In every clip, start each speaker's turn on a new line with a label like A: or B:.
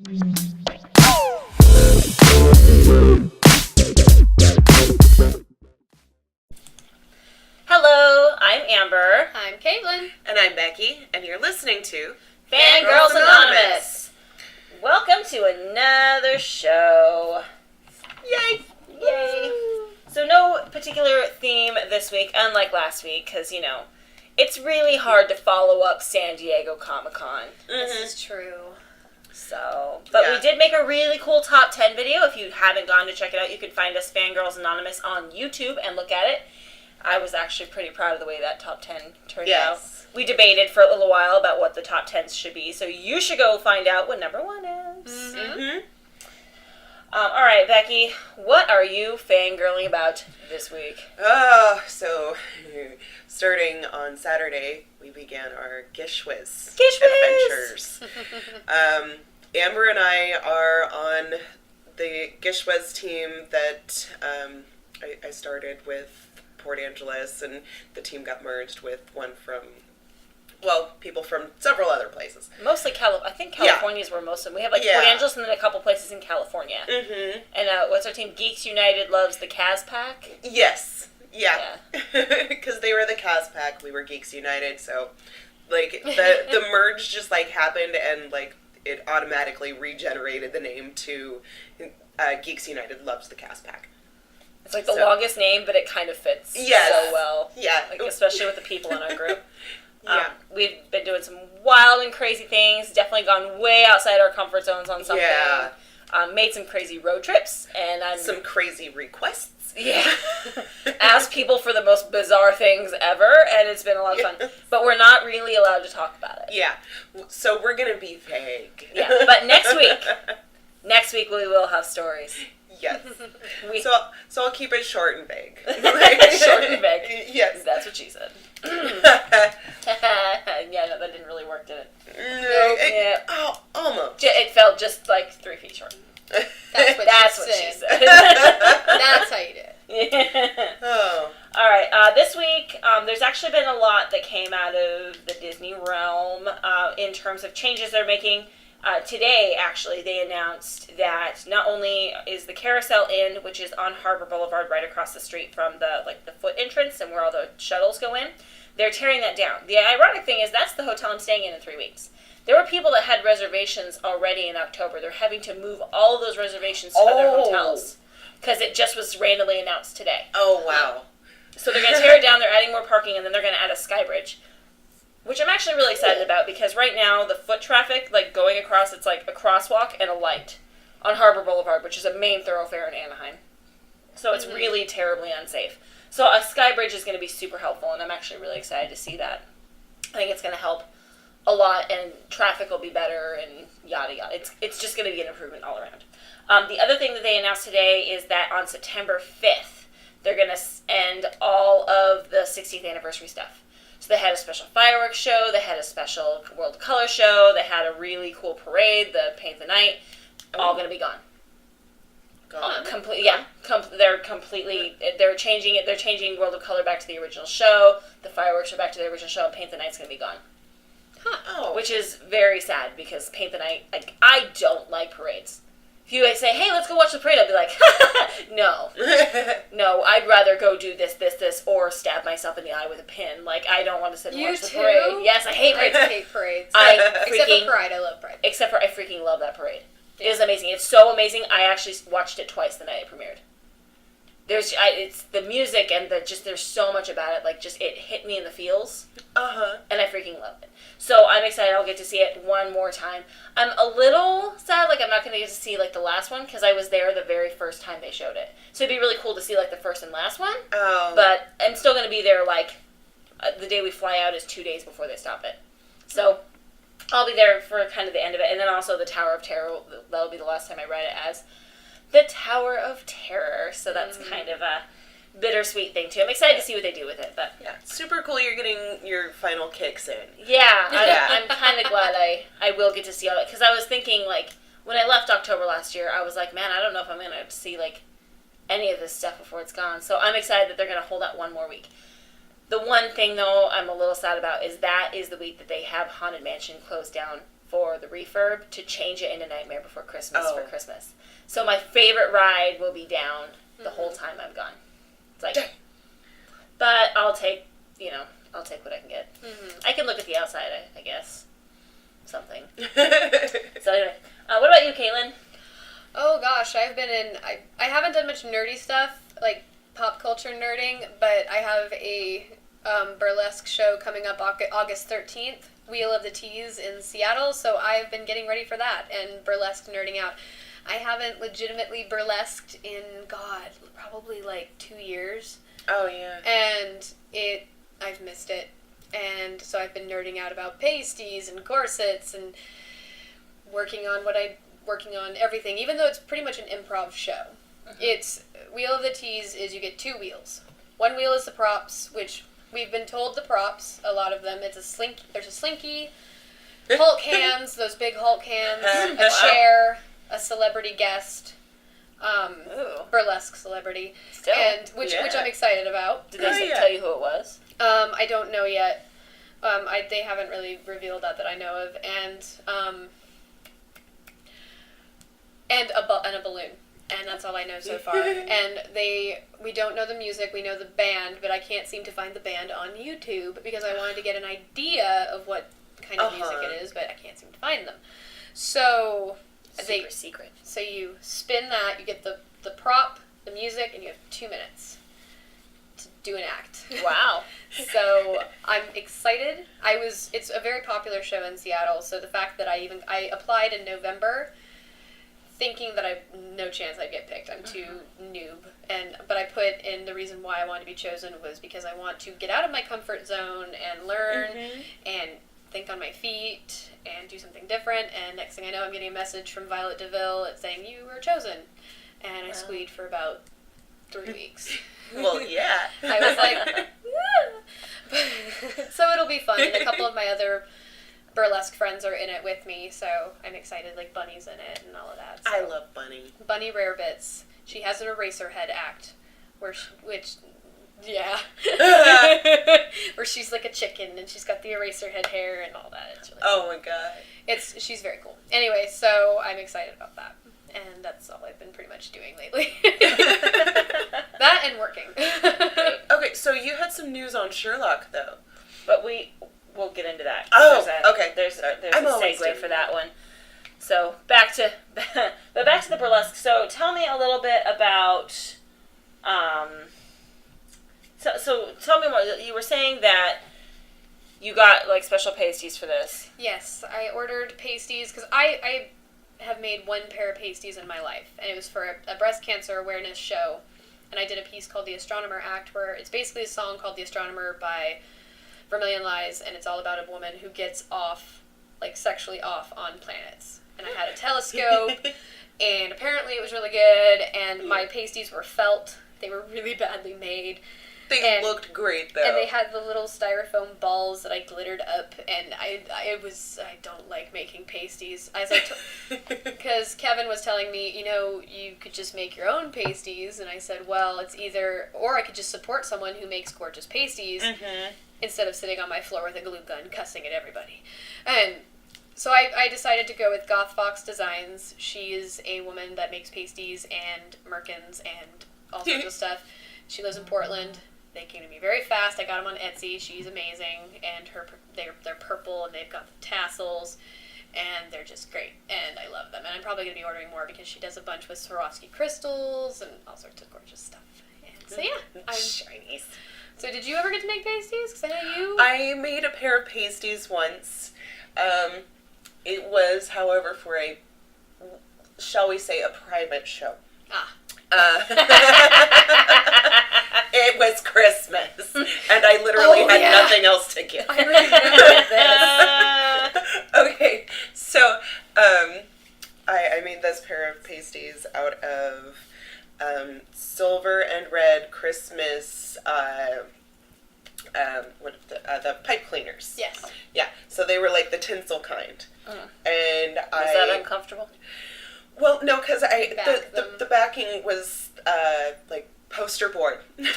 A: Hello, I'm Amber.
B: I'm Kaitlan.
C: And I'm Becky, and you're listening to
A: Fangirls Anonymous. Welcome to another show.
C: Yay!
A: Yay. So no particular theme this week, unlike last week, because, it's really hard to follow up San Diego Comic-Con.
B: This is true.
A: But we did make a really cool top 10 video. If you haven't gone to check it out, you can find us Fangirls Anonymous on YouTube and look at it. I was actually pretty proud of the way that top 10 turned out. We debated for a little while about what the top 10s should be, so you should go find out what number 1 is.
C: Mm-hmm.
A: All right, Becky, what are you fangirling about this week?
C: So starting on Saturday, we began our Gishwiz
A: Gishwiz!
C: adventures. Amber and I are on the Gishwiz team that I started with Port Angeles, and the team got merged with one from, people from several other places.
A: Mostly I think California's where most of them. We have Port Angeles and then a couple places in California.
C: Mm-hmm.
A: And what's our team? Geeks United loves the Kaz Pack?
C: Yes. Yeah. Because they were the Kaz Pack, we were Geeks United, so the merge just happened, and it automatically regenerated the name to Geeks United loves the Kaz Pack.
A: It's the longest name, but it kind of fits so well.
C: Yeah.
A: Especially with the people in our group. We've been doing some wild and crazy things. Definitely gone way outside our comfort zones on something. Yeah. Made some crazy road trips. And
C: some crazy requests.
A: Yeah. Asked people for the most bizarre things ever, and it's been a lot of fun. But we're not really allowed to talk about it.
C: Yeah. So we're going to be vague.
A: Yeah. But next week we will have stories.
C: Yes. So I'll keep it short and vague.
A: Short and vague.
C: Yes.
A: That's what she said. Yeah, no, that didn't really work, did it?
C: No. Almost.
A: It felt just 3 feet short.
B: That's what she said. That's how you do it.
A: Yeah.
C: Oh.
A: All right. This week, there's actually been a lot that came out of the Disney realm in terms of changes they're making. Today, actually, they announced that not only is the Carousel Inn, which is on Harbor Boulevard right across the street from the foot entrance and where all the shuttles go in, they're tearing that down. The ironic thing is that's the hotel I'm staying in 3 weeks. There were people that had reservations already in October. They're having to move all of those reservations to other hotels because it just was randomly announced today.
C: Oh, wow.
A: So they're going to tear it down, they're adding more parking, and then they're going to add a sky bridge. Which I'm actually really excited about because right now the foot traffic, going across, it's a crosswalk and a light on Harbor Boulevard, which is a main thoroughfare in Anaheim. So it's really terribly unsafe. So a sky bridge is going to be super helpful, and I'm actually really excited to see that. I think it's going to help a lot, and traffic will be better, and yada yada. It's just going to be an improvement all around. The other thing that they announced today is that on September 5th, they're going to end all of the 60th anniversary stuff. So they had a special fireworks show, they had a special World Color show, they had a really cool parade, the Paint the Night, all going to be gone.
C: Gone?
A: They're changing it, they're changing World of Color back to the original show, the fireworks are back to the original show, and Paint the Night's going to be gone. Which is very sad, because Paint the Night, I don't like parades. If you say, hey, let's go watch the parade, I'll be like, no. No, I'd rather go do this, or stab myself in the eye with a pin. I don't want to sit and watch the parade. Yes, I hate parades.
B: I hate parades. Except for Pride, I love Pride.
A: Except for I freaking love that parade. Yeah. It is amazing. It's so amazing. I actually watched it twice the night it premiered. It's the music and there's so much about it. It hit me in the feels. And I freaking love it. So I'm excited I'll get to see it one more time. I'm a little sad, I'm not going to get to see, the last one, because I was there the very first time they showed it. So it'd be really cool to see, the first and last one.
C: Oh.
A: But I'm still going to be there, the day we fly out is 2 days before they stop it. So I'll be there for kind of the end of it. And then also the Tower of Terror, that'll be the last time I ride it as the Tower of Terror. So that's kind of a bittersweet thing too. I'm excited to see what they do with it, but
C: yeah, super cool. You're getting your final kicks in.
A: Yeah, I'm kind of glad I will get to see all that, because I was thinking when I left October last year, I was like, man, I don't know if I'm gonna see any of this stuff before it's gone. So I'm excited that they're gonna hold out one more week. The one thing though I'm a little sad about is that is the week that they have Haunted Mansion closed down for the refurb to change it into Nightmare Before Christmas for Christmas. So my favorite ride will be down the whole time I'm gone. It's like, but I'll take what I can get. Mm-hmm. I can look at the outside, I guess. Something. So anyway, what about you, Kaitlan?
B: Oh gosh, I haven't done much nerdy stuff, like pop culture nerding, but I have a burlesque show coming up August 13th, Wheel of the Tees in Seattle, so I've been getting ready for that and burlesque nerding out. I haven't legitimately burlesqued in, probably like 2 years.
C: Oh, yeah.
B: And I've missed it. And so I've been nerding out about pasties and corsets and working on everything, even though it's pretty much an improv show. Mm-hmm. It's Wheel of the Tees is you get 2 wheels. One wheel is the props, which we've been told the props, a lot of them. There's a slinky, Hulk hands, those big Hulk hands, a chair, a celebrity guest, burlesque celebrity,
A: Still,
B: and which I'm excited about.
A: Did they tell you who it was?
B: I don't know yet. They haven't really revealed that I know of, and a balloon, and that's all I know so far. And we don't know the music. We know the band, but I can't seem to find the band on YouTube because I wanted to get an idea of what kind of music it is, but I can't seem to find them. So
A: secret.
B: So you spin that, you get the prop, the music, and you have 2 minutes to do an act.
A: Wow.
B: So I'm excited. It's a very popular show in Seattle, so the fact that I applied in November thinking that I no chance I'd get picked. I'm too noob. But I put in the reason why I wanted to be chosen was because I want to get out of my comfort zone and learn and think on my feet and do something different. And next thing I know, I'm getting a message from Violet DeVille saying, you were chosen. And I squeed for about 3 weeks.
C: Well, yeah.
B: I was like, so it'll be fun. And a couple of my other burlesque friends are in it with me, so I'm excited. Like Bunny's in it and all of that. So.
C: I love Bunny.
B: Bunny Rarebits. She has an Eraserhead act, where she's like a chicken and she's got the Eraserhead hair and all that. It's really cool.
C: My god.
B: She's very cool. Anyway, so I'm excited about that. And that's all I've been pretty much doing lately. That and working.
C: Okay, so you had some news on Sherlock, though.
A: But we'll get into that.
C: Okay.
A: There's a segue for that one. So back to the burlesque. So tell me a little bit about. So tell me more. You were saying that you got like special pasties for this.
B: Yes, I ordered pasties because I have made 1 pair of pasties in my life, and it was for a breast cancer awareness show. And I did a piece called The Astronomer Act, where it's basically a song called The Astronomer by Vermilion Lies, and it's all about a woman who gets sexually off on planets. And I had a telescope, and apparently it was really good, and my pasties were felt. They were really badly made.
C: They looked great, though.
B: And they had the little styrofoam balls that I glittered up, and I don't like making pasties. Because Kevin was telling me, you could just make your own pasties, and I said, well, it's either, or I could just support someone who makes gorgeous pasties, instead of sitting on my floor with a glue gun cussing at everybody. And so I decided to go with Goth Fox Designs. She is a woman that makes pasties and merkins and all sorts of stuff. She lives in Portland. They came to me very fast. I got them on Etsy. She's amazing, and they're purple, and they've got the tassels, and they're just great, and I love them. And I'm probably going to be ordering more because she does a bunch with Swarovski crystals and all sorts of gorgeous stuff. And so yeah, I'm Chinese. So did you ever get to make pasties? Because I know you.
C: I made a pair of pasties once. It was, however, for a, shall we say, a private show. It was Christmas, and I literally had nothing else to give.
B: I remember this.
C: Okay, so I made this pair of pasties out of silver and red Christmas the pipe cleaners.
B: Yes.
C: Yeah, so they were like the tinsel kind. And
A: Was that uncomfortable?
C: Well, no, because the backing was like poster board. and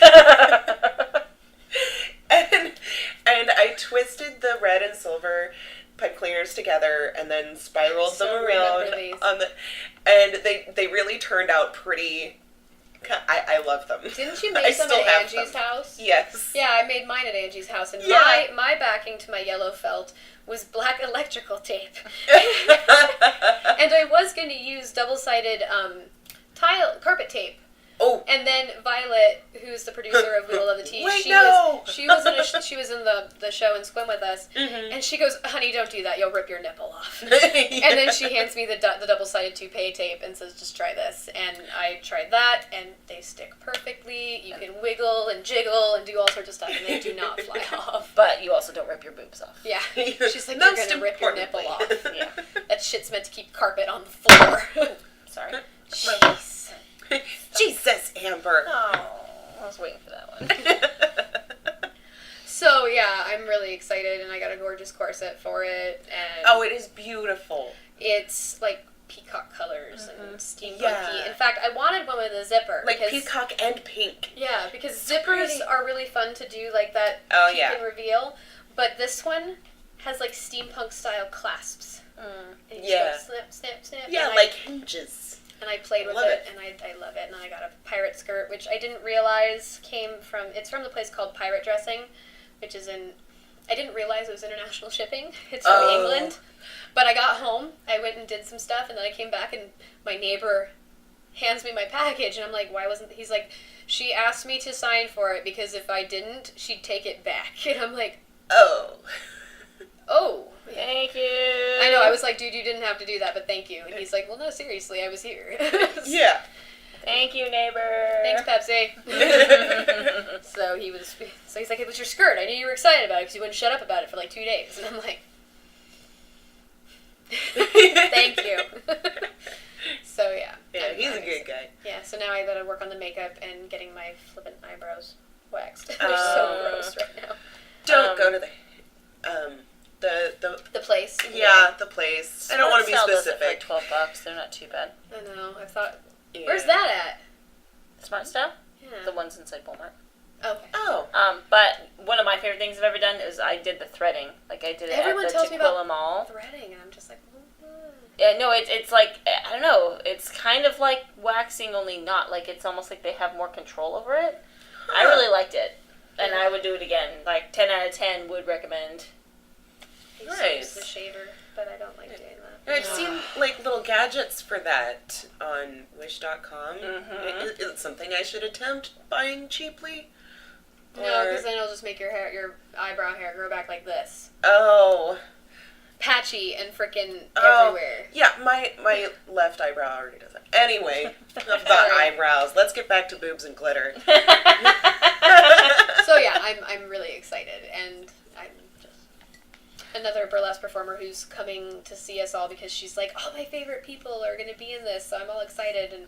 C: I twisted the red and silver pipe cleaners together and then spiraled
B: So
C: them around
B: remember these.
C: on the, and they really turned out pretty. I love them.
B: Didn't you
C: I
B: make them
C: still
B: at
C: have
B: Angie's
C: them.
B: house?
C: Yes.
B: Yeah, I made mine at Angie's house, and
C: Yeah.
B: my backing to my yellow felt was black electrical tape. And I was going to use double-sided carpet tape.
C: Oh.
B: And then Violet, who's the producer of We Will Love the Tea,
C: Wait,
B: she
C: no!
B: was in the show and swim with us, and she goes, "Honey, don't do that. You'll rip your nipple off."
C: Yeah.
B: And then she hands me the double-sided toupee tape and says, "Just try this." And I tried that, and they stick perfectly. You can wiggle and jiggle and do all sorts of stuff, and they do not fly off.
A: But you also don't rip your boobs off.
B: Yeah. She's like,
C: Most
B: "You're gonna rip your nipple off."
C: importantly.
A: Yeah.
B: That shit's meant to keep carpet on the floor.
A: Sorry.
B: Jeez.
C: Jesus, Amber.
A: Oh, I was waiting for that one.
B: So yeah, I'm really excited, and I got a gorgeous corset for it, and
C: Oh, it is beautiful.
B: it's like peacock colors and steampunky.
C: Yeah.
B: In fact, I wanted one with a zipper.
C: Like
B: because,
C: peacock and pink.
B: Yeah, because
C: So
B: zippers
C: pretty.
B: are really fun to do, like that
C: Oh,
B: peek
C: yeah.
B: and reveal. But this one has like steampunk style clasps. And you
C: Yeah.
B: just go snip, snip, snip.
C: Yeah,
B: and
C: like hinges.
B: and I played with
C: Love
B: it,
C: it.
B: and I love it. And I got a pirate skirt, which I didn't realize it's from the place called Pirate Dressing, which is I didn't realize it was international shipping. It's from
C: Oh.
B: England. But I got home, I went and did some stuff, and then I came back, and my neighbor hands me my package, and I'm like, why wasn't, he's like, she asked me to sign for it, because if I didn't, she'd take it back. And I'm like,
C: Oh.
B: oh.
A: Thank you.
B: I know, I was like, dude, you didn't have to do that, but thank you. And he's like, well, no, seriously, I was here.
C: Yeah.
A: Thank you, neighbor.
B: Thanks, Pepsi. So he's like, it was your skirt. I knew you were excited about it because you wouldn't shut up about it for like 2 days. And I'm like, thank you. So yeah.
C: Yeah,
B: I'm
C: he's a
B: nice.
C: good guy.
B: Yeah, so now I gotta work on the makeup and getting my flippant eyebrows waxed. They're so gross right now.
C: Don't go to the
B: The place.
C: the place. I don't want to be specific.
A: For like $12. They're not too bad.
B: I know. I thought,
C: Yeah.
B: where's that
A: Smart Style?
B: at?
A: The
B: Yeah.
A: ones inside Walmart.
B: Okay.
C: Oh.
A: But one of my favorite things I've ever done is I did the threading. Like I did it
B: Everyone
A: at the
B: tells me about
A: Tequila Mall.
B: threading, and I'm just like,
A: Yeah, no, it's like, I don't know, it's kind of like waxing, only not. Like, it's almost like they have more control over it. I really liked it, and I would do it again. Like, 10 out of 10 would recommend.
B: I used to
C: Nice.
B: use the shader, but I don't like doing that.
C: I've seen like little gadgets for that on Wish.com.
A: Mhm.
C: Is it something I should attempt buying cheaply?
B: No, because then it'll just make your eyebrow hair grow back like this.
C: Oh.
B: Patchy and frickin'
C: Oh.
B: everywhere.
C: Yeah, my left eyebrow already does that. Anyway, enough about
B: Sorry.
C: eyebrows. Let's get back to boobs and glitter.
B: So yeah, I'm really excited, and I'm just another burlesque performer who's coming to see us all because she's like, all my favorite people are going to be in this, so I'm all excited, and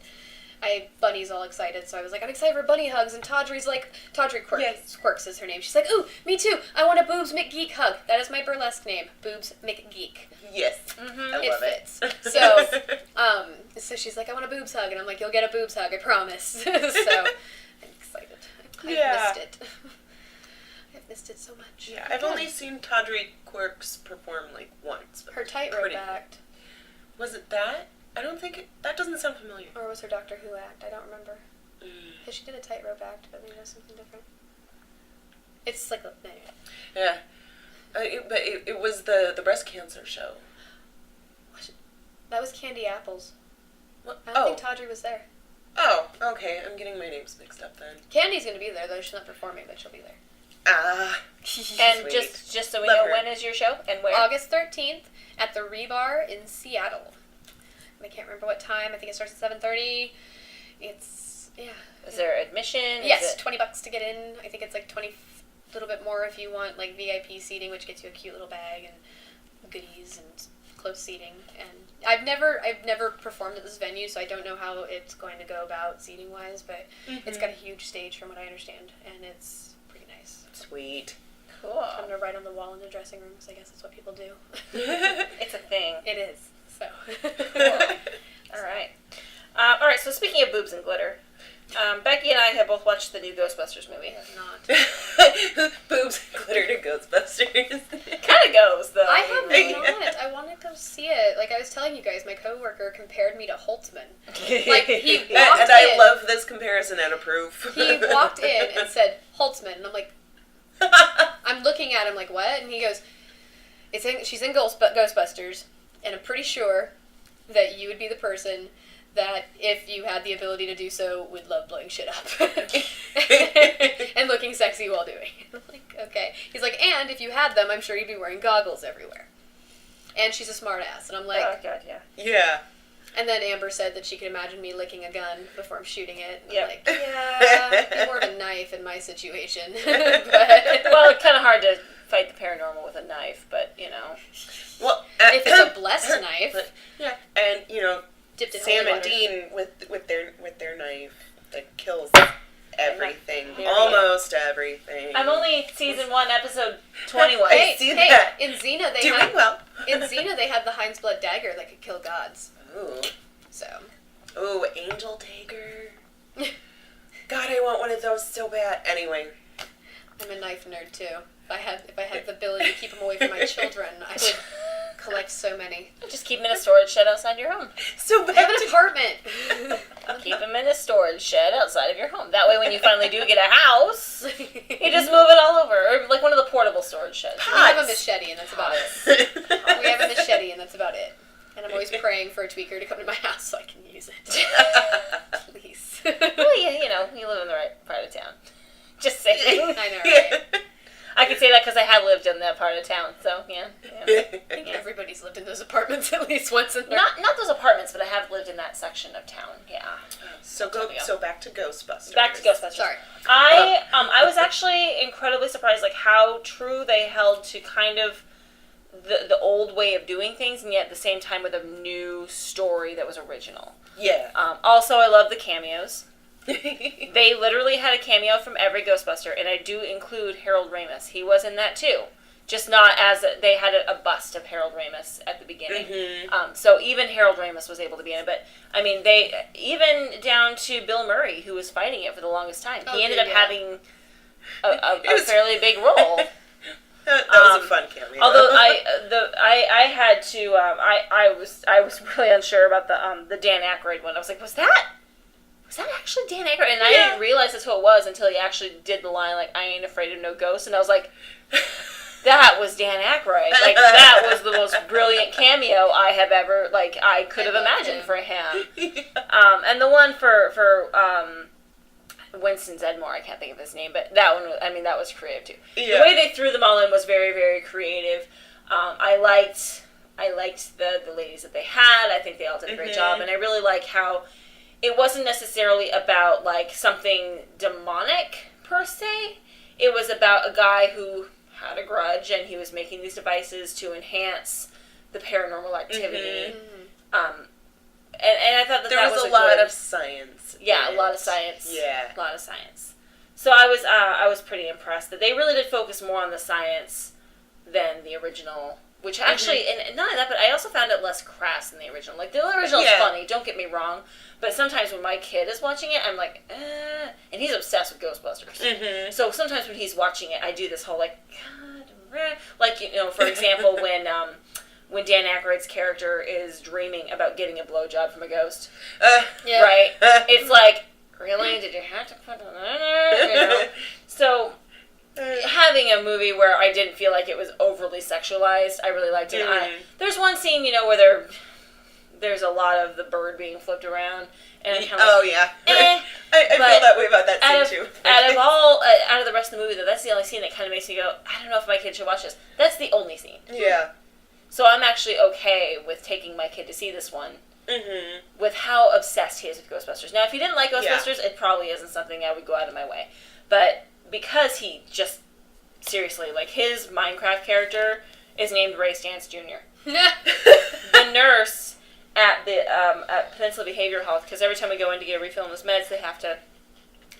B: Bunny's all excited, so I was like, I'm excited for Bunny hugs, and Tawdry's like, Tawdry Quirks,
C: Yes.
B: Quirks is her name. She's like, ooh, me too, I want a Boobs McGeek hug. That is my burlesque name, Boobs McGeek.
C: Yes.
A: Mhm.
C: I love it.
B: fits. So she's like, I want a boobs hug, and I'm like, you'll get a boobs hug, I promise. So I'm excited. I've
C: Yeah.
B: missed it. I've missed it so much.
C: Yeah, I've only seen Tawdry Quirks perform like once. but
B: her tightrope
C: pretty-
B: act,
C: Was it that? I don't think that doesn't sound familiar.
B: or was her Doctor Who act? I don't remember. Because she did a tightrope act, but maybe it was something different. It's like anyway.
C: Yeah. But it was the breast cancer show.
B: That was Candy Apples.
C: What?
B: I don't think Tawdry was there.
C: Oh, okay. I'm getting my names mixed up then.
B: Candy's gonna be there though. She's not performing, but she'll be there.
C: Ah.
A: And
C: Sweet.
A: just so we
C: Love
A: know,
C: her.
A: when is your show and where?
B: August 13th at the Rebar in Seattle. I can't remember what time. I think it starts at 7:30. It's
A: Is there admission?
B: Yes,
A: Is it-
B: $20 to get in. I think it's like 20, a little bit more if you want like VIP seating, which gets you a cute little bag and goodies and close seating. And I've never performed at this venue, so I don't know how it's going to go about seating wise. But it's got a huge stage, from what I understand, and it's pretty nice.
C: Sweet.
A: Cool.
B: I'm gonna write on the wall in the dressing room, because I guess that's what people do.
A: It's a thing.
B: It is. So.
A: All right. So speaking of boobs and glitter, Becky and I have both watched the new Ghostbusters movie.
B: I have not.
C: Boobs and glitter to Ghostbusters.
A: Kind of goes, though.
B: I have not. I want to go see it. Like I was telling you guys, my coworker compared me to Holtzman. Like, he walked
C: And I
B: in.
C: love this comparison and approve.
B: He walked in and said, Holtzman. And I'm like, I'm looking at him like, what? And he goes, she's in Ghostbusters, and I'm pretty sure that you would be the person that, if you had the ability to do so, would love blowing shit up. And looking sexy while doing it. I'm like, okay. He's like, and if you had them, I'm sure you'd be wearing goggles everywhere. And she's a smart ass. And I'm like...
A: Oh, God, yeah.
C: Yeah.
B: And then Amber said that she could imagine me licking a gun before I'm shooting it. And
A: Yep.
B: I'm like, yeah, it'd be more of a knife in my situation. But...
A: Well, it's kind of hard to fight the paranormal with a knife, but, you know.
C: Well,
B: if it's a blessed knife...
C: Yeah, and, you know,
B: Dipped in
C: Sam
B: holy
C: and
B: water.
C: Dean with their knife that kills everything,
A: Yeah.
C: almost everything.
A: I'm only season 1, episode 21.
C: Hey, see that.
B: In Xena they
C: Doing
B: had
C: well.
B: in Xena they had the Heinz blood dagger that could kill gods.
C: Ooh.
B: So
C: Ooh, Angel Dagger. God, I want one of those so bad. Anyway.
B: I'm a knife nerd too. If I had the ability to keep them away from my children, I would collect so many.
A: Just keep them in a storage shed outside your home.
C: So
B: I have
C: back
B: an
C: to
B: apartment.
A: Keep them in a storage shed outside of your home. That way when you finally do get a house, you just move it all over. Or like one of the portable storage sheds.
B: We have a machete and that's about it. We have a machete and that's about it. And I'm always praying for a tweaker to come to my house so I can use it. Please.
A: Well, yeah, you know, you live in the right part of town. Just saying.
B: I know, right?
A: I can say that because I have lived in that part of town, so yeah.
B: I think everybody's lived in those apartments at least once in their...
A: Not those apartments, but I have lived in that section of town. Yeah.
C: So back to Ghostbusters.
A: Back to Ghostbusters.
B: Sorry.
A: I was actually incredibly surprised, like how true they held to kind of the old way of doing things, and yet at the same time with a new story that was original.
C: Yeah.
A: Also, I love the cameos. They literally had a cameo from every Ghostbuster, and I do include Harold Ramis. He was in that too. Just not as they had a bust of Harold Ramis at the beginning.
C: Mm-hmm.
A: So even Harold Ramis was able to be in it. But, I mean, they even down to Bill Murray, who was fighting it for the longest time. He ended up having a fairly big role.
C: That was a fun cameo.
A: Although I had to I was really unsure about the Dan Aykroyd one. I was like, was that actually Dan Aykroyd? And I didn't realize that's who it was until he actually did the line like, I ain't afraid of no ghosts, and I was like, that was Dan Aykroyd. Like, that was the most brilliant cameo I have ever, like, I could have imagined for him. And the one for Winston Zedmore, I can't think of his name, but that one, that was creative too.
C: Yeah.
A: The way they threw them all in was very, very creative. I liked the ladies that they had. I think they all did a great job, and I really like how it wasn't necessarily about, like, something demonic, per se. It was about a guy who had a grudge, and he was making these devices to enhance the paranormal activity. And I thought that
C: there
A: was
C: a lot of science.
A: Yeah, a lot of science.
C: Yeah.
A: A lot of science. So I was pretty impressed that they really did focus more on the science than the original. Which actually, and not only that, but I also found it less crass than the original. Like, the original is funny, don't get me wrong, but sometimes when my kid is watching it, I'm like, and he's obsessed with Ghostbusters. So sometimes when he's watching it, I do this whole, like, God, like, you know, for example, when Dan Aykroyd's character is dreaming about getting a blowjob from a ghost, right? It's like, really? Did you have to put that in there? You know? So... having a movie where I didn't feel like it was overly sexualized, I really liked it. There's one scene, you know, where there's a lot of the bird being flipped around, and I'm kind of
C: I feel that way about that scene too.
A: out of the rest of the movie, though, that's the only scene that kind of makes me go, I don't know if my kid should watch this. That's the only scene.
C: Yeah.
A: So I'm actually okay with taking my kid to see this one. With how obsessed he is with Ghostbusters. Now, if he didn't like Ghostbusters, it probably isn't something I would go out of my way. But because he just, seriously, like, his Minecraft character is named Ray Stantz Jr. The nurse at at Peninsula Behavioral Health, because every time we go in to get a refill on his meds, they have to,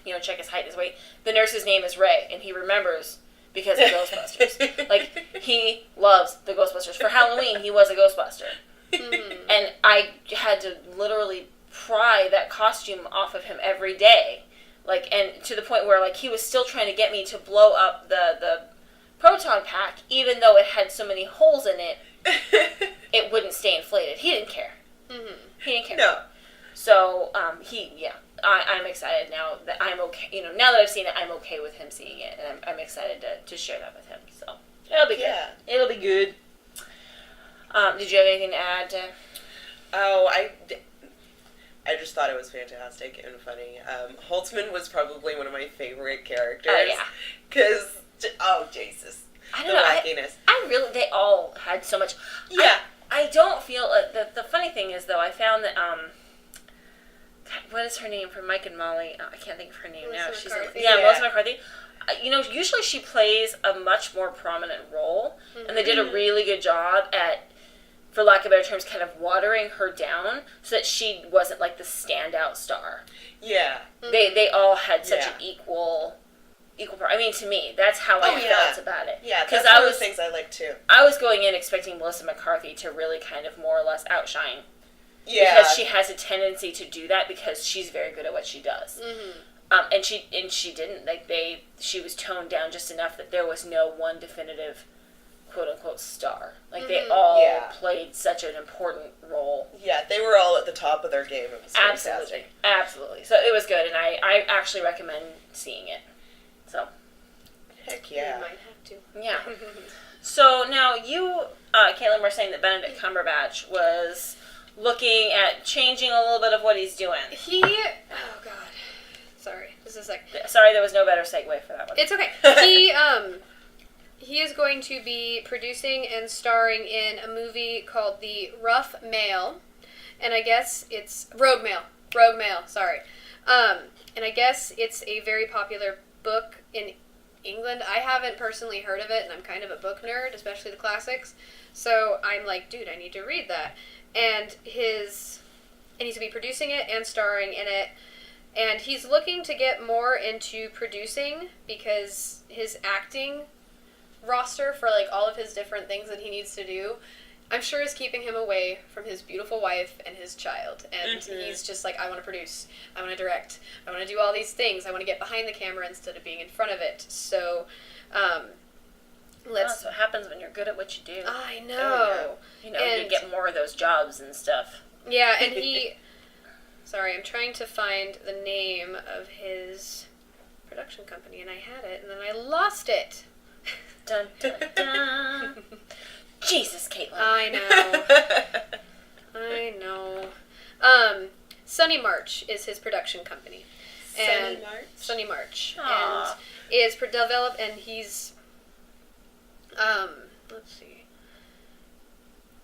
A: you know, check his height, his weight. The nurse's name is Ray, and he remembers because of Ghostbusters. Like, he loves the Ghostbusters. For Halloween, he was a Ghostbuster. And I had to literally pry that costume off of him every day Like, and to the point where, like, he was still trying to get me to blow up the proton pack, even though it had so many holes in it, it wouldn't stay inflated. He didn't care.
B: Mm-hmm.
A: He didn't care.
C: No.
A: So, I'm excited now that I'm okay. You know, now that I've seen it, I'm okay with him seeing it, and I'm excited to share that with him. So, it'll be good.
C: Yeah.
A: It'll be good. Did you have anything to add?
C: Oh, I just thought it was fantastic and funny. Holtzman was probably one of my favorite characters.
A: Oh, yeah.
C: Because, Jesus.
A: I
C: The
A: don't know.
C: wackiness.
A: They all had so much.
C: Yeah.
A: I don't feel, the funny thing is, though, I found that, what is her name from Mike and Molly? Oh, I can't think of her name now.
B: Melissa McCarthy.
A: Melissa McCarthy. You know, usually she plays a much more prominent role, and they did a really good job at, for lack of better terms, kind of watering her down so that she wasn't like the standout star.
C: Yeah.
A: They all had such an equal part. I mean, to me, that's how I felt about it.
C: Yeah, that's one of the things I like too.
A: I was going in expecting Melissa McCarthy to really kind of more or less outshine.
C: Yeah.
A: Because she has a tendency to do that because she's very good at what she does.
B: Mm-hmm.
A: And she didn't. Like, she was toned down just enough that there was no one definitive quote-unquote star. Like, they all played such an important role.
C: Yeah, they were all at the top of their game. It was fantastic.
A: Absolutely. So it was good, and I actually recommend seeing it. So.
C: Heck yeah.
B: You might have to.
A: Yeah. So now you, Kaitlan, were saying that Benedict Cumberbatch was looking at changing a little bit of what he's doing.
B: Oh God. Sorry. Just a sec.
A: Sorry, there was no better segue for that one.
B: It's okay. He is going to be producing and starring in a movie called The Rough Mail, and I guess it's Rogue Mail, sorry. And I guess it's a very popular book in England. I haven't personally heard of it, and I'm kind of a book nerd, especially the classics. So I'm like, dude, I need to read that. And he's to be producing it and starring in it. And he's looking to get more into producing because his acting roster for like all of his different things that he needs to do, I'm sure is keeping him away from his beautiful wife and his child. And he's just like, I want to produce, I want to direct, I want to do all these things, I want to get behind the camera instead of being in front of it. So,
A: that's what happens when you're good at what you do.
B: I know.
A: You know, you get more of those jobs and stuff.
B: Yeah, and sorry, I'm trying to find the name of his production company, and I had it, and then I lost it.
A: Dun, dun, dun. Jesus, Kaitlan.
B: I know. Sunny March is his production company. Sunny March.
A: Aww.
B: And is developed, and he's, let's see.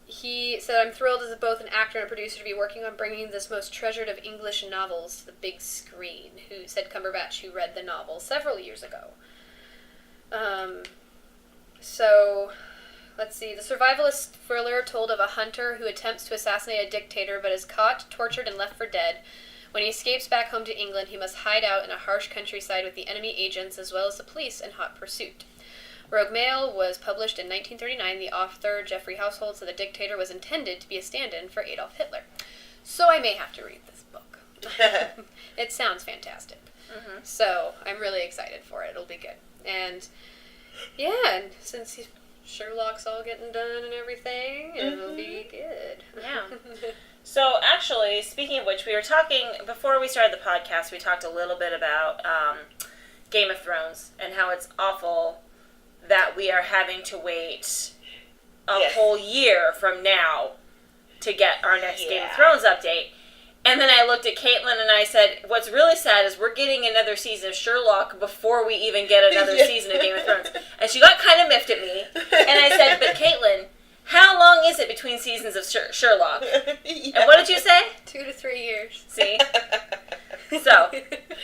B: He said, I'm thrilled as both an actor and a producer to be working on bringing this most treasured of English novels to the big screen, who said Cumberbatch, who read the novel several years ago. So, let's see. The survivalist thriller told of a hunter who attempts to assassinate a dictator but is caught, tortured, and left for dead. When he escapes back home to England, he must hide out in a harsh countryside with the enemy agents as well as the police in hot pursuit. Rogue Mail was published in 1939. The author, Geoffrey Household, said the dictator was intended to be a stand-in for Adolf Hitler. So I may have to read this book. It sounds fantastic.
A: Mm-hmm.
B: So I'm really excited for it. It'll be good. And yeah, and since Sherlock's all getting done and everything, it'll be good.
A: Yeah. So actually, speaking of which, we were talking, before we started the podcast, we talked a little bit about Game of Thrones and how it's awful that we are having to wait a whole year from now to get our next Game of Thrones update. And then I looked at Kaitlan and I said, what's really sad is we're getting another season of Sherlock before we even get another season of Game of Thrones. And she got kind of miffed at me. And I said, but Kaitlan, how long is it between seasons of Sherlock? And what did you say?
B: 2 to 3 years.
A: See? So,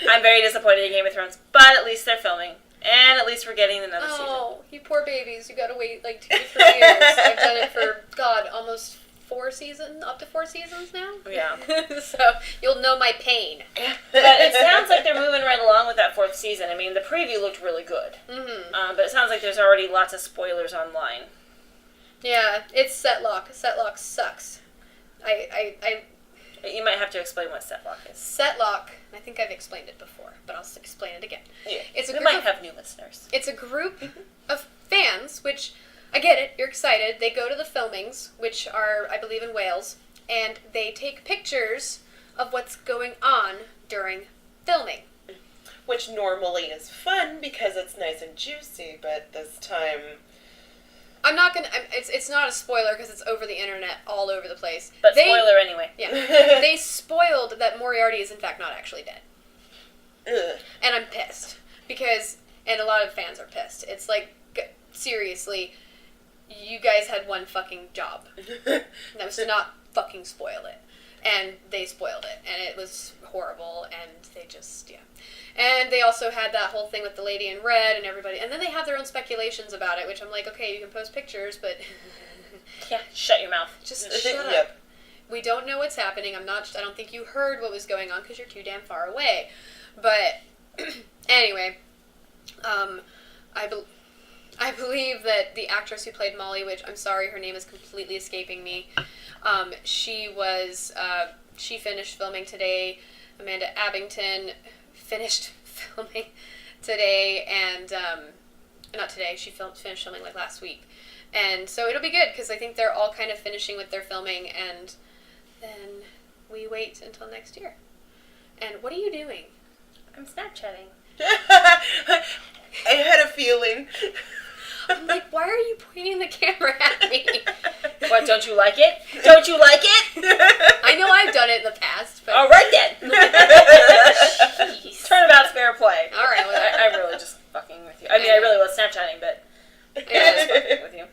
A: I'm very disappointed in Game of Thrones. But at least they're filming. And at least we're getting another season.
B: Oh, you poor babies. You gotta wait like 2 to 3 years. I've done it for, almost 4 seasons, up to 4 seasons now.
A: Yeah.
B: So, you'll know my pain.
A: But it sounds like they're moving right along with that 4th season. I mean, the preview looked really good.
B: Mm-hmm.
A: But it sounds like there's already lots of spoilers online.
B: Yeah, it's Setlock. Setlock sucks.
A: You might have to explain what set lock is.
B: Set lock, I think I've explained it before, but I'll explain it again.
C: Yeah.
B: It's a
A: We
B: group
A: might
B: of,
A: have new listeners.
B: It's a group of fans, which, I get it, you're excited. They go to the filmings, which are, I believe, in Wales, and they take pictures of what's going on during filming.
C: Which normally is fun because it's nice and juicy, but this time...
B: I'm not gonna. It's not a spoiler because it's over the internet, all over the place.
A: But spoiler anyway.
B: Yeah, they spoiled that Moriarty is in fact not actually dead, and I'm pissed because, and a lot of fans are pissed. It's like, seriously, you guys had one fucking job, and that was to not fucking spoil it, and they spoiled it, and it was horrible, and they just And they also had that whole thing with the lady in red and everybody. And then they have their own speculations about it, which I'm like, okay, you can post pictures, but...
A: Yeah, shut your mouth.
B: Just shut up.
C: Yep.
B: We don't know what's happening. I don't think you heard what was going on because you're too damn far away. But anyway, I believe that the actress who played Molly, which I'm sorry, her name is completely escaping me. She finished filming today. Amanda Abington finished filming today, and not today. She finished filming like last week, and so it'll be good because I think they're all kind of finishing with their filming, and then we wait until next year. And what are you doing?
A: I'm Snapchatting.
C: I had a feeling.
B: I'm like, why are you pointing the camera at me?
A: What, don't you like it? Don't you like it?
B: I know I've done it in the past, but...
A: All right then.
B: Jeez.
A: Turnabout's fair play.
B: All right, well,
A: I'm really just fucking with you. I mean, I really was Snapchatting, but I'm just fucking with you.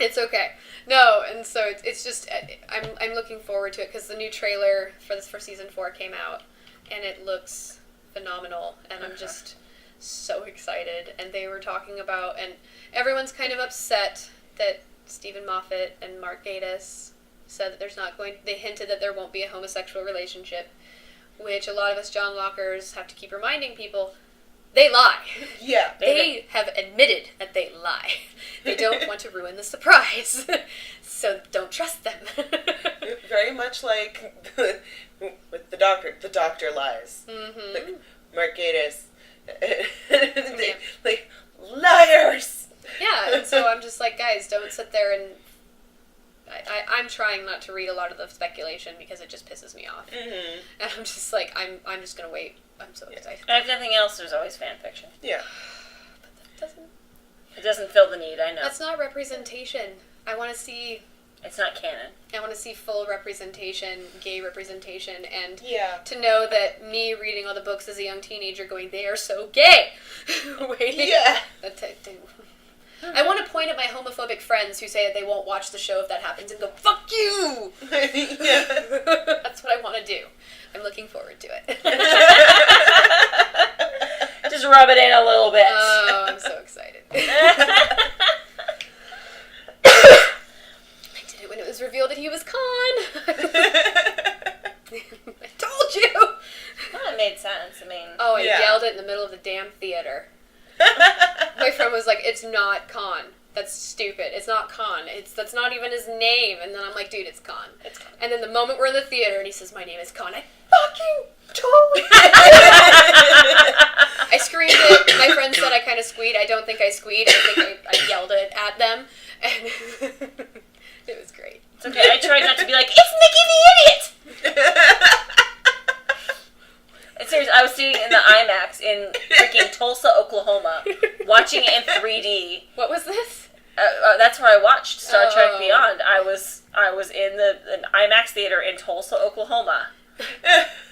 B: It's okay. No, and so it's just I'm looking forward to it because the new trailer for season 4 came out, and it looks phenomenal, and I'm just so excited. And they were talking about, and everyone's kind of upset that Stephen Moffat and Mark Gatiss said that they hinted that there won't be a homosexual relationship, which a lot of us John Lockers have to keep reminding people, they lie.
C: Yeah.
B: They have admitted that they lie. They don't want to ruin the surprise. So don't trust them.
C: Very much like with the doctor. The doctor lies.
B: Mm-hmm.
C: Like Mark Gatiss. Like, liars!
B: Yeah, and so I'm just like, guys, don't sit there and... I'm trying not to read a lot of the speculation because it just pisses me off.
C: Mm-hmm.
B: And I'm just like, I'm just going to wait. I'm so excited.
A: And if nothing else, there's always fan fiction.
C: Yeah.
B: But
A: It doesn't fill the need, I know.
B: that's not representation. I want to see full representation, gay representation, and
C: Yeah.
B: to know that me reading all the books as a young teenager going, they are so gay! Waiting.
C: Yeah.
B: I want to point at my homophobic friends who say that they won't watch the show if that happens and go, fuck you!
C: Yeah.
B: That's what I want to do. I'm looking forward to it.
A: Just rub it in a little bit.
B: Oh, I'm so excited. I did it when it was revealed that he was Khan. I told you!
A: Well, it made sense. I mean...
B: Oh, I
C: Yeah.
B: yelled it in the middle of the damn theater. My friend was like, it's not Khan. That's stupid. It's not Khan. That's not even his name. And then I'm like, dude, it's Khan.
A: It's Khan.
B: And then the moment we're in the theater and he says, my name is Khan, I fucking totally I screamed it. My friend said I kind of squeed. I don't think I squeed. I think I yelled it at them. And it was great.
A: It's okay. I tried not to be like, it's Mickey the Idiot! And seriously, I was sitting in the IMAX in freaking Tulsa, Oklahoma, watching it in 3D.
B: What was this?
A: That's where I watched Star Trek
B: Oh.
A: Beyond. I was in an IMAX theater in Tulsa, Oklahoma,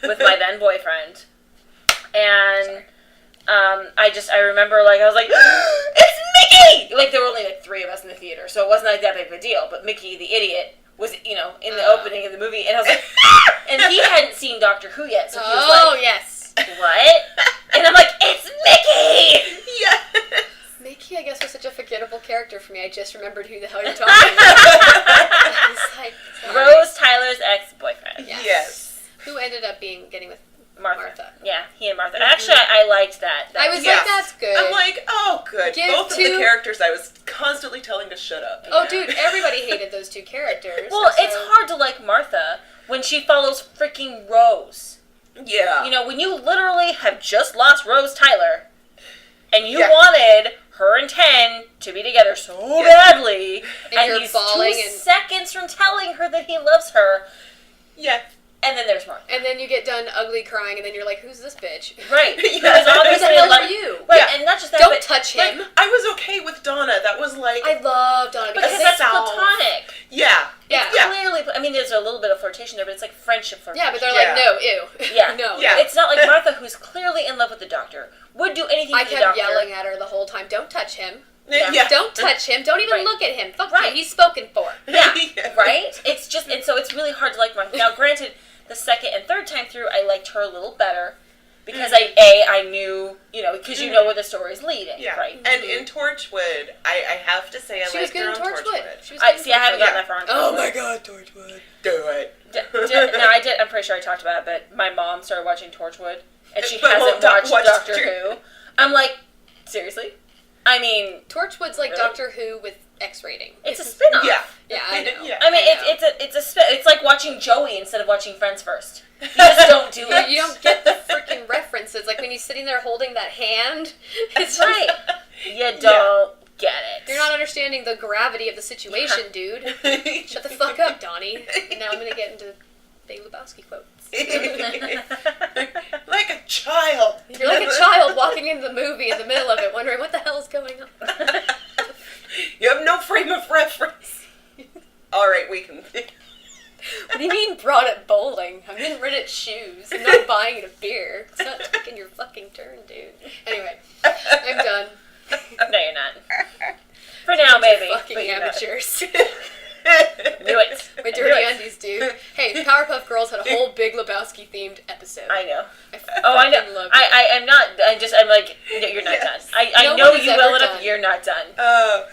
A: with my then boyfriend, and I remember like I was like, it's Mickey! Like there were only like 3 of us in the theater, so it wasn't like that big of a deal. But Mickey the Idiot was, in the opening of the movie, and I was like, and he hadn't seen Doctor Who yet, so he was like,
B: yes.
A: what? And I'm like, it's Mickey!
C: Yes.
B: Mickey, I guess, was such a forgettable character for me. I just remembered who the hell you're talking about. It's like, sorry.
A: Rose Tyler's ex-boyfriend.
B: Yes.
C: Yes.
B: Who ended up getting with
A: Martha. Yeah, he and Martha. Actually, I liked that.
B: I was
C: Yes.
B: like, that's good.
C: I'm like, oh, good.
B: Give
C: Both of
B: two-
C: the characters I was constantly telling to shut up.
B: Oh, dude, everybody hated those 2 characters.
A: Well,
B: and so-
A: it's hard to like Martha when she follows freaking Rose.
C: Yeah.
A: You know, when you literally have just lost Rose Tyler, and you wanted her and Ten to be together so badly, and he's 2 seconds from telling her that he loves her.
C: Yeah.
A: And then there's Martha.
B: And then you get done ugly crying, and then you're like, who's this bitch?
A: Right.
C: Because
A: obviously,
B: who the hell are you?
A: Right, and not just that,
B: Don't touch him.
C: Like, I was okay with Donna. That was like...
B: I love Donna.
A: Because that's platonic.
C: Yeah.
A: It's clearly... I mean, there's a little bit of flirtation there, but it's like friendship flirtation.
B: Yeah, but they're like, no, ew.
A: Yeah.
B: No.
C: Yeah.
A: It's not like Martha, who's clearly in love with the doctor, would do anything for the doctor.
B: I kept yelling at her the whole time, don't touch him.
C: Yeah.
B: Don't touch him. Don't even look at him. Fuck you. He's spoken for.
A: Yeah. Right? It's just... And so it's really hard to like Martha. Now, granted... The second and third time through, I liked her a little better because I knew, you know, because you know where the story's leading, right?
C: And in Torchwood, I have to say I liked her on Torchwood.
B: She was good
A: I haven't gotten that far on Torchwood.
B: Oh my god, Torchwood.
C: Do it.
A: No, I did. I'm pretty sure I talked about it, but my mom started watching Torchwood, and she hasn't watched Doctor Who. I'm like, seriously? I mean...
B: Torchwood's like really? Doctor Who with X rating.
A: It's a spin-off.
B: Yeah, I know.
A: Yeah. I mean, it's like watching Joey instead of watching Friends first. You just don't do it.
B: You don't get the freaking references. Like when he's sitting there holding that hand. It's
A: right. You don't get it.
B: You're not understanding the gravity of the situation, dude. Shut the fuck up, Donnie. And now I'm gonna get into Big Lebowski quotes.
C: Like a child.
B: You're like a child walking into the movie in the middle of it, wondering what the hell is going on.
C: You have no frame of reference. All right, we can.
B: What do you mean brought it bowling? I'm in Reddit shoes. I'm not buying it a beer. It's not taking your fucking turn, dude. Anyway, I'm done.
A: No, you're not. For now, maybe.
B: Fucking amateurs.
A: Knew it.
B: My dirty undies, dude. Hey, Powerpuff Girls had a whole Big Lebowski themed episode.
A: I know.
B: I
A: know.
B: Loved
A: I am not. I'm like, no, you're not done. I know you well enough. You're not done.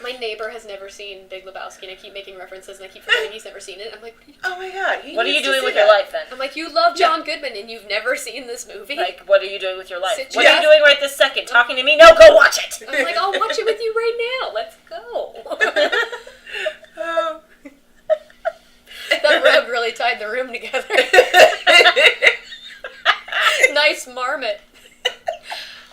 B: My neighbor has never seen Big Lebowski, and I keep making references, and I keep forgetting he's never seen it. I'm like,
C: oh my god.
A: What are you doing with your life then?
B: I'm like, you love John Goodman, and you've never seen this movie.
A: Like, what are you doing with your life? What are you doing right this second? Talking to me? No, go watch it.
B: I'm like, I'll watch it with you right now. Let's go. That rug really tied the room together. Nice marmot.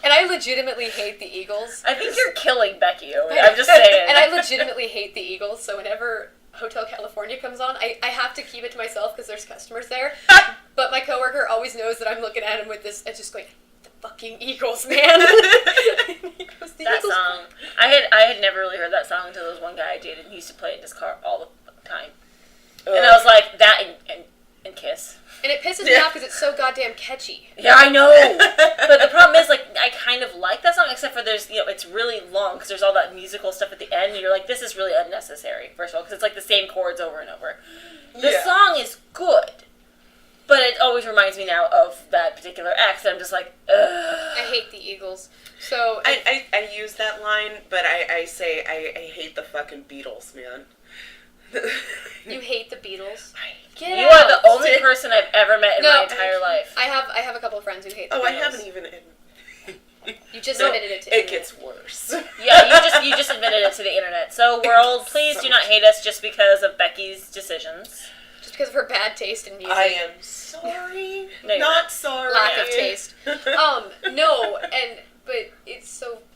B: And I legitimately hate the Eagles.
A: I think you're killing Becky. I'm just saying.
B: And I legitimately hate the Eagles, so whenever Hotel California comes on, I have to keep it to myself because there's customers there. But my coworker always knows that I'm looking at him with this, just going, the fucking Eagles, man. He goes,
A: that Eagles song. I had never really heard that song until there was one guy I dated, and he used to play it in his car all the time. And I was like, that and Kiss.
B: And it pisses me off because it's so goddamn catchy.
A: Yeah, I know. But the problem is, like, I kind of like that song, except for there's, you know, it's really long because there's all that musical stuff at the end, and you're like, this is really unnecessary, first of all, because it's like the same chords over and over. The song is good, but it always reminds me now of that particular ex, and I'm just like, ugh.
B: I hate the Eagles. So
C: I use that line, but I say I hate the fucking Beatles, man.
B: You hate the Beatles?
A: You are the only person I've ever met in my entire life.
B: I have a couple of friends who hate the Beatles.
C: I haven't even.
B: You just admitted it to
C: it gets worse.
A: Yeah, you just admitted it to the internet. So world, please do not hate us just because of Becky's decisions.
B: Just because of her bad taste in music.
C: I am sorry.
A: No,
C: not sorry.
B: Lack of taste. No,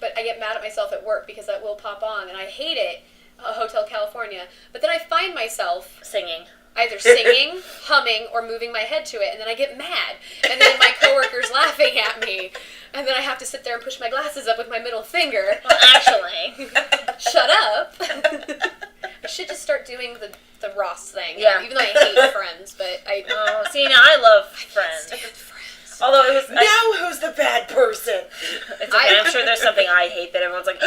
B: but I get mad at myself at work because that will pop on and I hate it. Hotel California, but then I find myself either singing, humming, or moving my head to it, and then I get mad, and then my coworker's laughing at me, and then I have to sit there and push my glasses up with my middle finger.
A: Well, actually,
B: shut up. I should just start doing the Ross thing.
A: Yeah.
B: Even though I hate Friends, but I.
A: Oh, see, now I love Friends. Although it was
C: now, who's the bad person?
A: It's okay. I'm sure there's something I hate that everyone's like,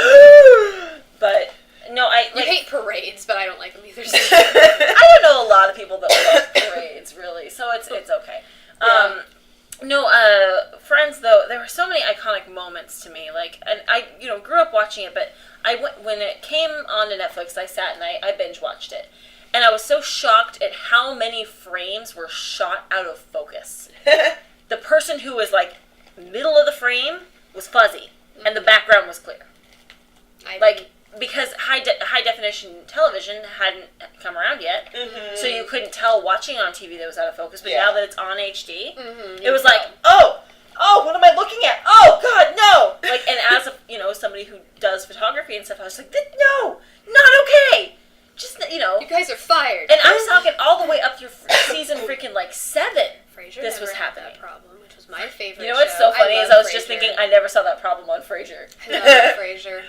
A: but. No,
B: you hate parades, but I don't like them either.
A: I don't know a lot of people that love parades, really, so it's okay. Yeah. Friends, though, there were so many iconic moments to me. Like, and I, grew up watching it, but when it came onto Netflix, I sat and I binge watched it, and I was so shocked at how many frames were shot out of focus. The person who was like middle of the frame was fuzzy, and the background was clear. because high definition television hadn't come around yet, so you couldn't tell watching on TV that it was out of focus. But now that it's on HD, it was like, oh, what am I looking at? Oh God, no! Like, and as somebody who does photography and stuff, I was like, no, not okay. Just
B: you guys are fired.
A: And I'm talking all the way up through season freaking 7.
B: Frasier
A: this
B: never
A: was
B: had
A: happening.
B: that problem, which was my favorite.
A: You know what's so funny is I was just thinking I never saw that problem on Frasier.
B: I love Frasier.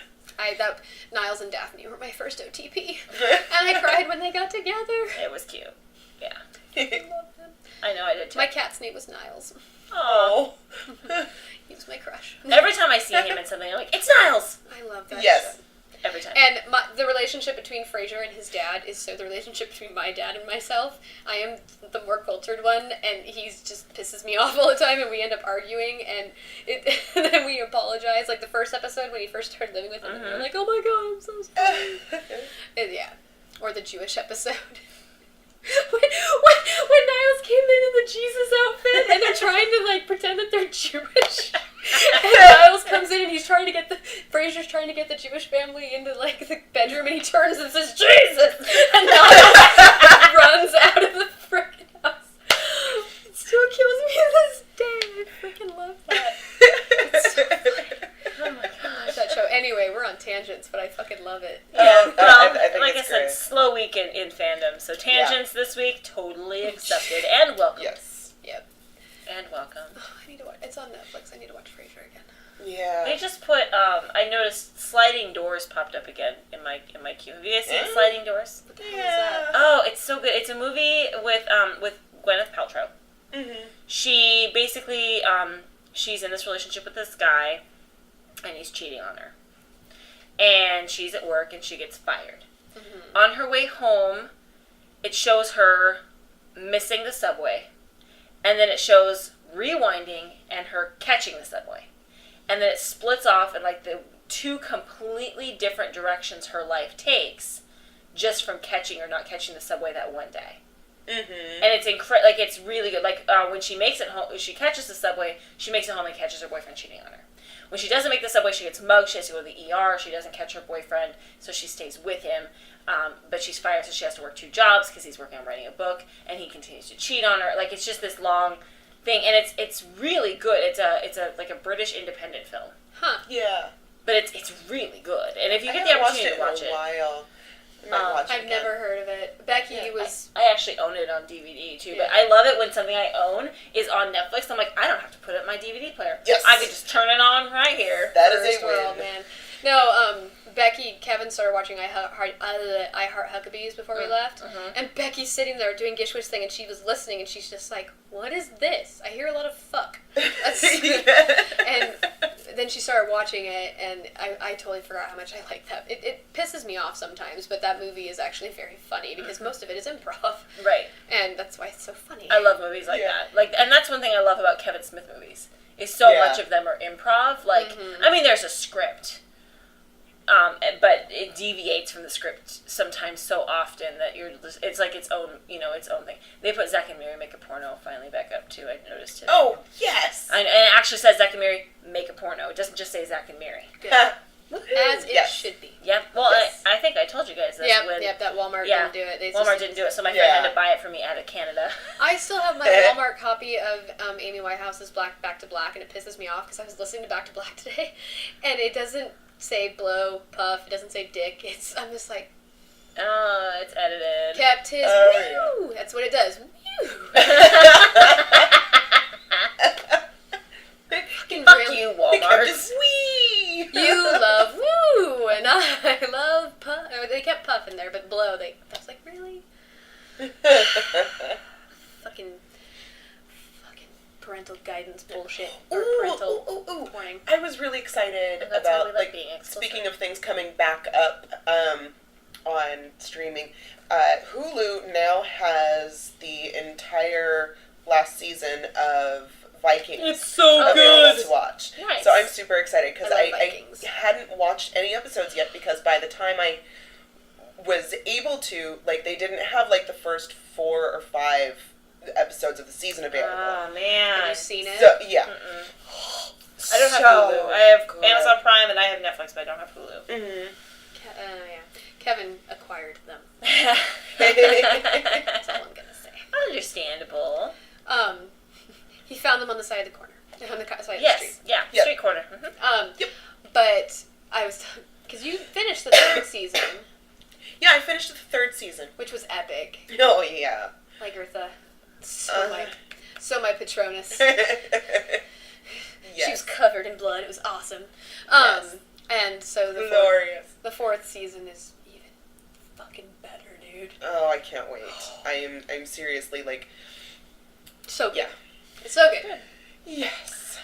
B: Niles and Daphne were my first OTP, and I cried when they got together.
A: It was cute. Yeah.
B: I loved them.
A: I know, I did too.
B: My cat's name was Niles.
A: Oh.
B: He was my crush.
A: Every time I see him in something, I'm like, it's Niles!
B: I love that
C: Yes.
B: show.
A: Every time.
B: And the relationship between Frasier and his dad is so the relationship between my dad and myself. I am the more cultured one, and he's just pisses me off all the time, and we end up arguing, and then we apologize. Like the first episode when he first started living with him, and we're like, oh my God, I'm so sorry. Yeah. Or the Jewish episode. When Niles came in the Jesus outfit, and they're trying to pretend that they're Jewish, and Niles comes in and Frasier's trying to get the Jewish family into the bedroom, and he turns and says Jesus, and Niles runs out of the frickin' house. It still kills me to this day. I freaking love that. It's so funny. Oh my gosh, that show. Anyway, we're on tangents, but I fucking love it.
A: Yeah, well,
C: I think
A: like I
C: it's
A: said,
C: great.
A: slow week in fandom. So tangents this week, totally accepted and welcome.
C: Yes.
B: Yep.
A: And welcome.
B: Oh, I need to watch. It's on Netflix. I need to watch Frasier again.
C: Yeah.
A: They just put. I noticed Sliding Doors popped up again in my queue. Have you guys seen Sliding Doors?
B: What the hell is that?
A: Oh, it's so good. It's a movie with Gwyneth Paltrow.
C: Mm-hmm.
A: She basically she's in this relationship with this guy, and he's cheating on her. And she's at work, and she gets fired.
B: Mm-hmm.
A: On her way home, it shows her missing the subway, and then it shows rewinding and her catching the subway. And then it splits off in the two completely different directions her life takes just from catching or not catching the subway that one day.
C: Mm-hmm.
A: And it's it's really good. When she makes it home, she catches the subway, she makes it home and catches her boyfriend cheating on her. When she doesn't make the subway, she gets mugged, she has to go to the ER, she doesn't catch her boyfriend, so she stays with him. But she's fired, so she has to work 2 jobs because he's working on writing a book, and he continues to cheat on her. It's just this long thing, and it's really good. It's a British independent film.
B: Huh.
C: Yeah.
A: But it's really good, and if you get the opportunity to watch it,
C: I might watch it
B: I've
C: again.
B: never heard of it. Becky was.
A: I actually own it on DVD too, but I love it when something I own is on Netflix. I'm like, I don't have to put it in my DVD player.
C: Yes.
A: I could just turn it on right here.
C: That is
B: First
C: a
B: world,
C: win.
B: man. No, Kevin started watching I Heart Huckabees before we left, and Becky's sitting there doing Gishwish thing, and she was listening, and she's just like, "What is this? I hear a lot of fuck." And then she started watching it, and I totally forgot how much I like that. It pisses me off sometimes, but that movie is actually very funny because most of it is improv,
A: Right.
B: and that's why it's so funny.
A: I love movies like that. And that's one thing I love about Kevin Smith movies. Is so much of them are improv. I mean, there's a script. But it deviates from the script sometimes so often that it's like its own thing. They put Zack and Miri Make a Porno finally back up too, I noticed today.
C: Oh, yes!
A: And it actually says Zack and Miri Make a Porno. It doesn't just say Zack and Miri.
B: As it should be.
A: Yep. Well,
C: Yes.
A: I think I told you guys this.
B: Yep, that Walmart didn't do it.
A: Walmart didn't do it, so my friend had to buy it for me out of Canada.
B: I still have my Walmart copy of Amy Whitehouse's Back to Black, and it pisses me off because I was listening to Back to Black today, and it doesn't say blow, puff, it doesn't say dick. I'm just like...
A: Oh, it's edited.
B: Kept his woo! That's what it does. Woo!
A: Fuck you, Walmart.
C: Wee!
B: You love woo, and I love puff. They kept puff in there, but blow, I was like, really? Fucking parental guidance bullshit. Or parental warning.
C: I was really excited
A: That's how we
C: about,
A: like being explicit.
C: speaking of things coming back up on streaming, Hulu now has the entire last season of Vikings.
A: It's so
C: available
A: good
C: to watch.
A: Nice.
C: So I'm super excited because
B: I love
C: I
B: Vikings.
C: hadn't watched any episodes yet because by the time I was able to, they didn't have the first 4 or 5 episodes of the season available.
A: Oh, man.
B: Have you seen it?
C: So yeah.
A: I don't have Hulu. I have Amazon Prime and I have Netflix, but I don't have Hulu.
C: Mm-hmm.
B: Yeah. Kevin acquired them. That's all I'm gonna say.
A: Understandable.
B: He found them on the side of the corner. On the side of the street.
A: Yeah,
C: Yep.
A: street corner. Mm-hmm.
B: But I was... Because you finished the 3rd season.
C: Yeah, I finished the 3rd season.
B: Which was epic.
C: Oh, yeah.
B: Like Eartha. So my Patronus.
C: Yes.
B: She was covered in blood. It was awesome.
C: Yes.
B: And so
C: Glorious.
B: the 4th season is even fucking better, dude.
C: Oh, I can't wait. I'm seriously, like...
B: So good.
C: Yeah.
B: It's so good.
C: Yes.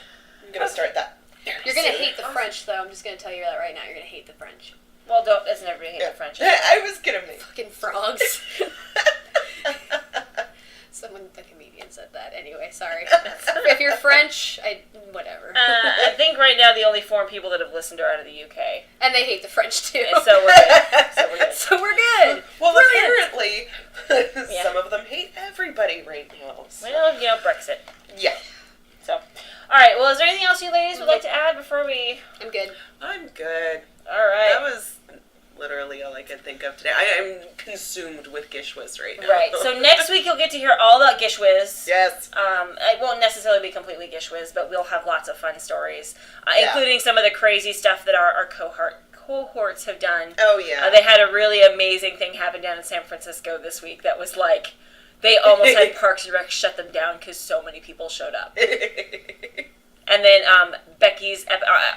C: I'm gonna start that.
B: You're gonna hate the French, though. I'm just gonna tell you that right now. You're gonna hate the French.
A: Well, doesn't everybody hate the French?
C: I was gonna make...
B: Fucking frogs. The comedian said that. Anyway, sorry. If you're French, whatever.
A: I think right now the only foreign people that have listened are out of the UK.
B: And they hate the French, too.
A: And so we're good.
B: So we're good.
C: Well,
B: Brilliant.
C: apparently, some of them hate everybody right now. So.
A: Well, Brexit.
C: Yeah.
A: So, alright, well, is there anything else you ladies would like to add before we...
B: I'm good.
C: I'm good.
A: Alright.
C: That was literally all I could think of today. I'm consumed with Gishwas right now.
A: Right, so next week you'll get to hear all about Gishwiz.
C: Yes.
A: It won't necessarily be completely Gishwiz, but we'll have lots of fun stories, including some of the crazy stuff that our cohorts have done.
C: Oh, yeah.
A: They had a really amazing thing happen down in San Francisco this week that was like, they almost had Parks and Rec shut them down because so many people showed up. And then Becky's,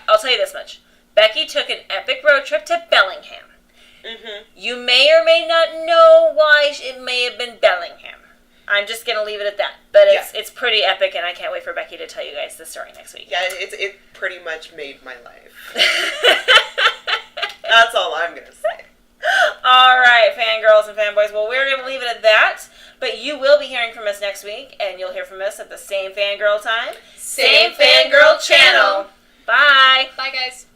A: I'll tell you this much. Becky took an epic road trip to Bellingham. Mm-hmm. You may or may not know why it may have been Bellingham. I'm just going to leave it at that. But it's pretty epic, and I can't wait for Becky to tell you guys the story next week.
C: Yeah, it pretty much made my life. That's all I'm going to say.
A: All right, fangirls and fanboys. Well, we're going to leave it at that. But you will be hearing from us next week, and you'll hear from us at the same fangirl time, same fangirl channel. Bye.
B: Bye, guys.